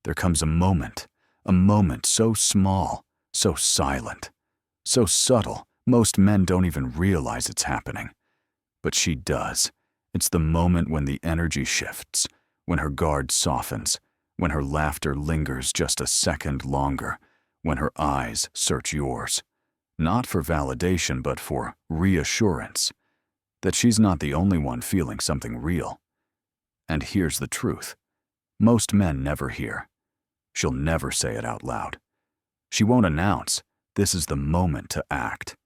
there comes a moment so small, so silent, so subtle, most men don't even realize it's happening. But she does. It's the moment when the energy shifts, when her guard softens, when her laughter lingers just a second longer, when her eyes search yours. Not for validation, but for reassurance that she's not the only one feeling something real. And here's the truth. Most men never hear. She'll never say it out loud. She won't announce, "This is the moment to act."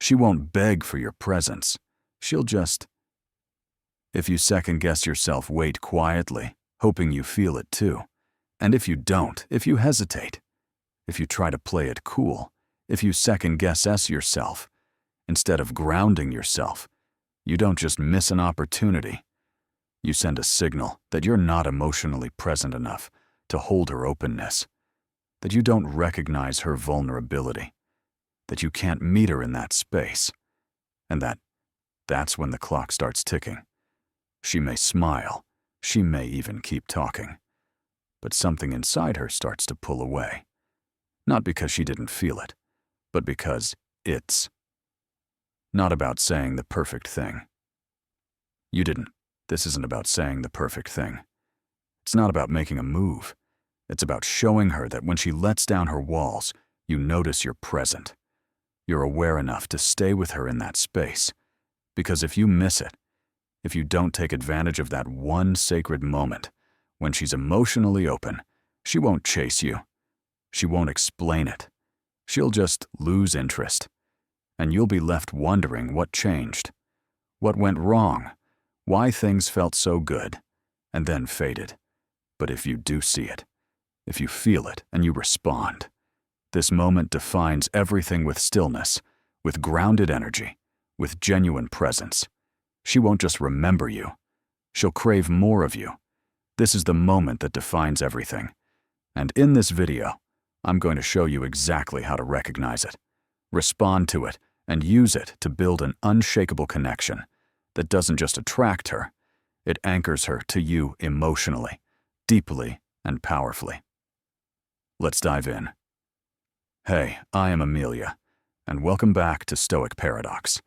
She won't beg for your presence. She'll just, if you second-guess yourself, wait quietly, hoping you feel it too. And if you don't, if you hesitate, if you try to play it cool, if you second-guess yourself, instead of grounding yourself, you don't just miss an opportunity. You send a signal that you're not emotionally present enough to hold her openness, that you don't recognize her vulnerability, that you can't meet her in that space, and that's when the clock starts ticking. She may smile, she may even keep talking, but something inside her starts to pull away. Not because she didn't feel it, but because it's not about saying the perfect thing. You didn't. This isn't about saying the perfect thing. It's not about making a move. It's about showing her that when she lets down her walls, you notice you're present. You're aware enough to stay with her in that space. Because if you miss it, if you don't take advantage of that one sacred moment, when she's emotionally open, she won't chase you. She won't explain it. She'll just lose interest. And you'll be left wondering what changed, what went wrong, why things felt so good, and then faded. But if you do see it, if you feel it and you respond, this moment defines everything with stillness, with grounded energy, with genuine presence. She won't just remember you. She'll crave more of you. This is the moment that defines everything. And in this video, I'm going to show you exactly how to recognize it, respond to it, and use it to build an unshakable connection that doesn't just attract her, it anchors her to you emotionally, deeply, and powerfully. Let's dive in. Hey, I am Amelia, and welcome back to Stoic Paradox,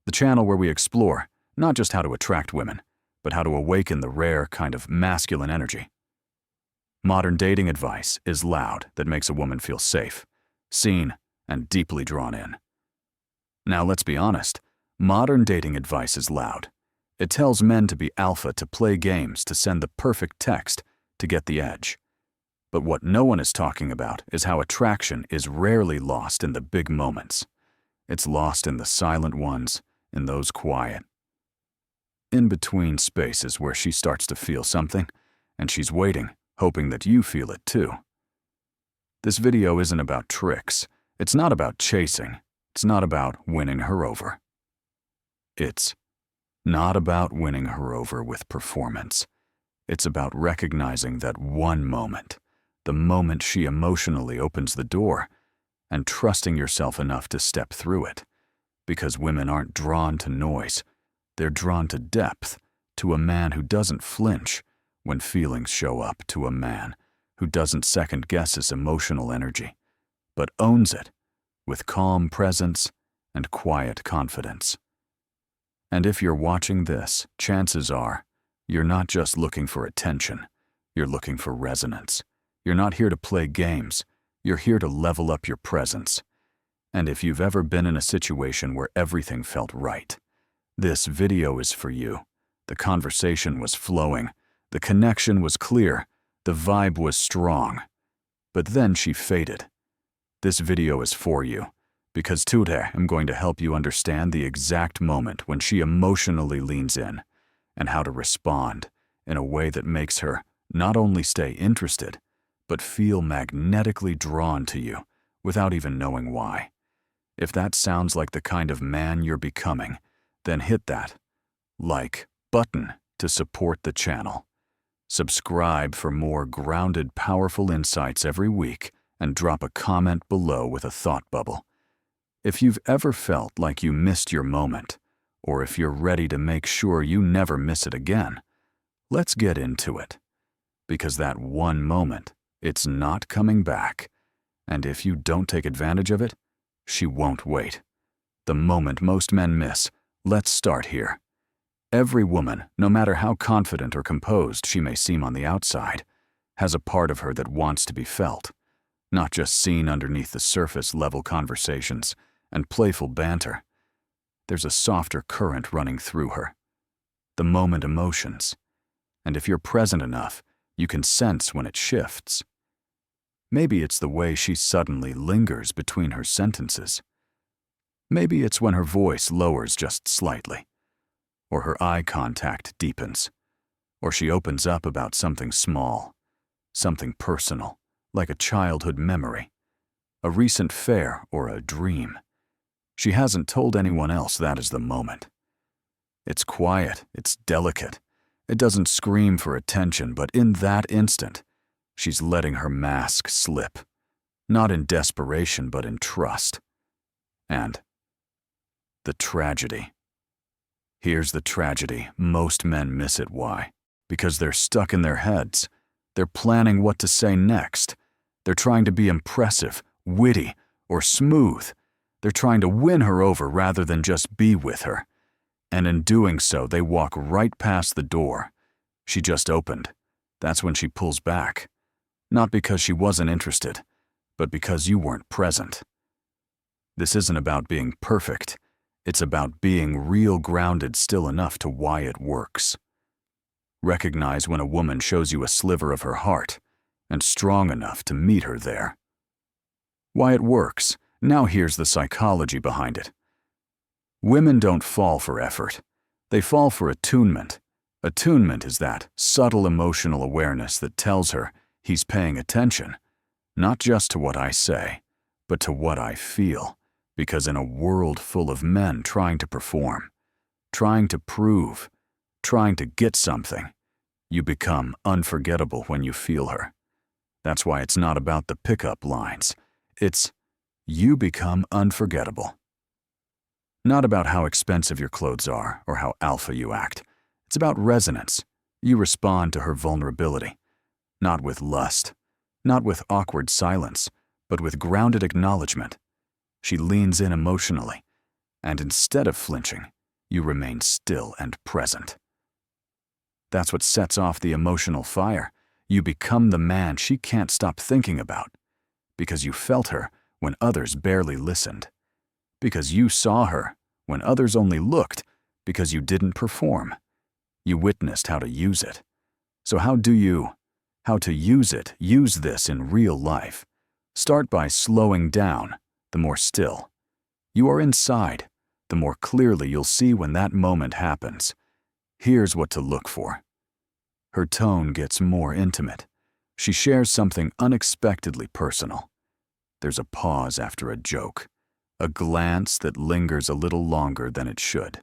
the channel where we explore not just how to attract women, but how to awaken the rare kind of masculine energy. Modern dating advice is loud that makes a woman feel safe, seen, and deeply drawn in. Now let's be honest, modern dating advice is loud. It tells men to be alpha, to play games, to send the perfect text, to get the edge. But what no one is talking about is how attraction is rarely lost in the big moments. It's lost in the silent ones, in those quiet, in-between spaces where she starts to feel something, and she's waiting, hoping that you feel it too. This video isn't about tricks. It's not about chasing. It's not about winning her over. It's not about winning her over with performance. It's about recognizing that one moment, the moment she emotionally opens the door, and trusting yourself enough to step through it. Because women aren't drawn to noise. They're drawn to depth, to a man who doesn't flinch when feelings show up, to a man who doesn't second-guess his emotional energy, but owns it with calm presence and quiet confidence. And if you're watching this, chances are you're not just looking for attention, you're looking for resonance. You're not here to play games, you're here to level up your presence. And if you've ever been in a situation where everything felt right, this video is for you. The conversation was flowing, the connection was clear, the vibe was strong. But then she faded. This video is for you, because today I'm going to help you understand the exact moment when she emotionally leans in, and how to respond in a way that makes her not only stay interested, but feel magnetically drawn to you without even knowing why. If that sounds like the kind of man you're becoming, then hit that like button to support the channel. Subscribe for more grounded, powerful insights every week, and drop a comment below with a thought bubble. If you've ever felt like you missed your moment, or if you're ready to make sure you never miss it again, let's get into it. Because that one moment It's not coming back. And if you don't take advantage of it, she won't wait. The moment most men miss. Let's start here. Every woman, no matter how confident or composed she may seem on the outside, has a part of her that wants to be felt, not just seen underneath the surface-level conversations and playful banter. There's a softer current running through her, the moment emotions, and if you're present enough, you can sense when it shifts. Maybe it's the way she suddenly lingers between her sentences. Maybe it's when her voice lowers just slightly, or her eye contact deepens, or she opens up about something small, something personal, like a childhood memory, a recent fare or a dream. She hasn't told anyone else that is the moment. It's quiet, it's delicate. It doesn't scream for attention, but in that instant, she's letting her mask slip, not in desperation, but in trust. And the tragedy. Here's the tragedy. Most men miss it. Why? Because they're stuck in their heads. They're planning what to say next. They're trying to be impressive, witty, or smooth. They're trying to win her over rather than just be with her. And in doing so, they walk right past the door. She just opened. That's when she pulls back. Not because she wasn't interested, but because you weren't present. This isn't about being perfect. It's about being real, grounded still enough to why it works. Recognize when a woman shows you a sliver of her heart, and strong enough to meet her there. Why it works. Now here's the psychology behind it. Women don't fall for effort. They fall for attunement. Attunement is that subtle emotional awareness that tells her he's paying attention, not just to what I say, but to what I feel. Because in a world full of men trying to perform, trying to prove, trying to get something, you become unforgettable when you feel her. That's why it's not about the pickup lines. It's you become unforgettable. Not about how expensive your clothes are or how alpha you act. It's about resonance. You respond to her vulnerability, not with lust, not with awkward silence, but with grounded acknowledgement. She leans in emotionally, and instead of flinching, you remain still and present. That's what sets off the emotional fire. You become the man she can't stop thinking about, because you felt her when others barely listened, because you saw her when others only looked, because you didn't perform. You witnessed how to use it. So how to use it, use this in real life. Start by slowing down. The more still you are inside, the more clearly you'll see when that moment happens. Here's what to look for. Her tone gets more intimate. She shares something unexpectedly personal. There's a pause after a joke, a glance that lingers a little longer than it should.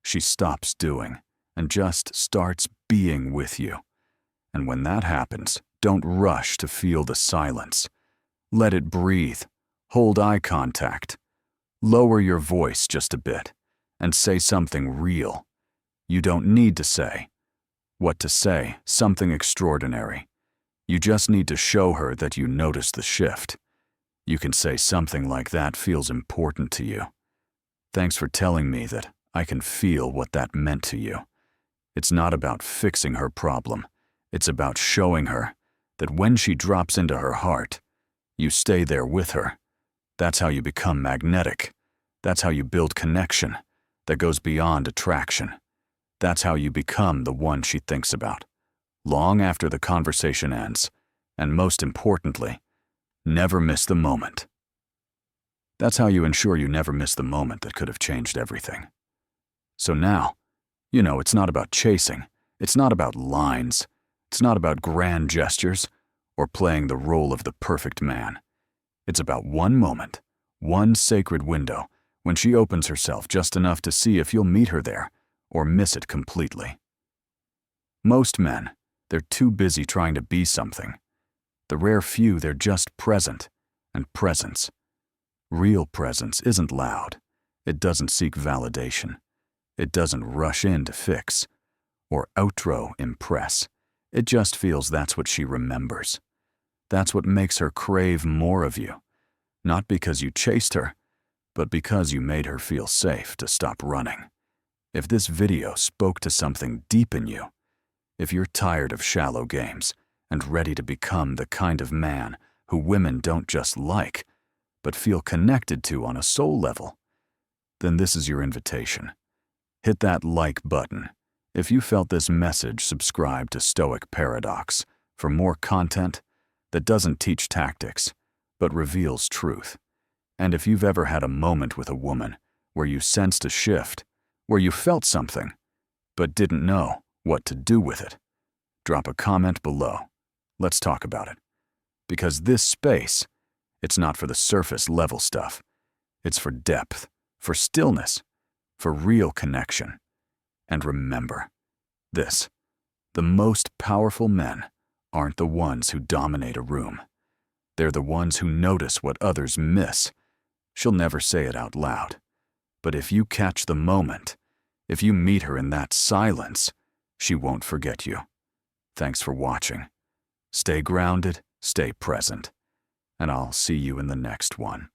She stops doing and just starts being with you. And when that happens, don't rush to feel the silence. Let it breathe. Hold eye contact. Lower your voice just a bit and say something real. You don't need to say what to say, something extraordinary. You just need to show her that you notice the shift. You can say something like that feels important to you. Thanks for telling me that I can feel what that meant to you. It's not about fixing her problem. It's about showing her that when she drops into her heart, you stay there with her. That's how you become magnetic. That's how you build connection that goes beyond attraction. That's how you become the one she thinks about, long after the conversation ends. And most importantly, never miss the moment. That's how you ensure you never miss the moment that could have changed everything. So now, it's not about chasing. It's not about lines. It's not about grand gestures or playing the role of the perfect man. It's about one moment, one sacred window, when she opens herself just enough to see if you'll meet her there or miss it completely. Most men, they're too busy trying to be something. The rare few, they're just present, and presence. Real presence isn't loud. It doesn't seek validation. It doesn't rush in to fix or outro impress. It just feels that's what she remembers. That's what makes her crave more of you. Not because you chased her, but because you made her feel safe to stop running. If this video spoke to something deep in you, if you're tired of shallow games and ready to become the kind of man who women don't just like, but feel connected to on a soul level, then this is your invitation. Hit that like button. If you felt this message, subscribe to Stoic Paradox for more content that doesn't teach tactics, but reveals truth. And if you've ever had a moment with a woman where you sensed a shift, where you felt something, but didn't know what to do with it, drop a comment below. Let's talk about it. Because this space, it's not for the surface level stuff. It's for depth, for stillness, for real connection. And remember this: the most powerful men aren't the ones who dominate a room. They're the ones who notice what others miss. She'll never say it out loud. But if you catch the moment, if you meet her in that silence, she won't forget you. Thanks for watching. Stay grounded, stay present, and I'll see you in the next one.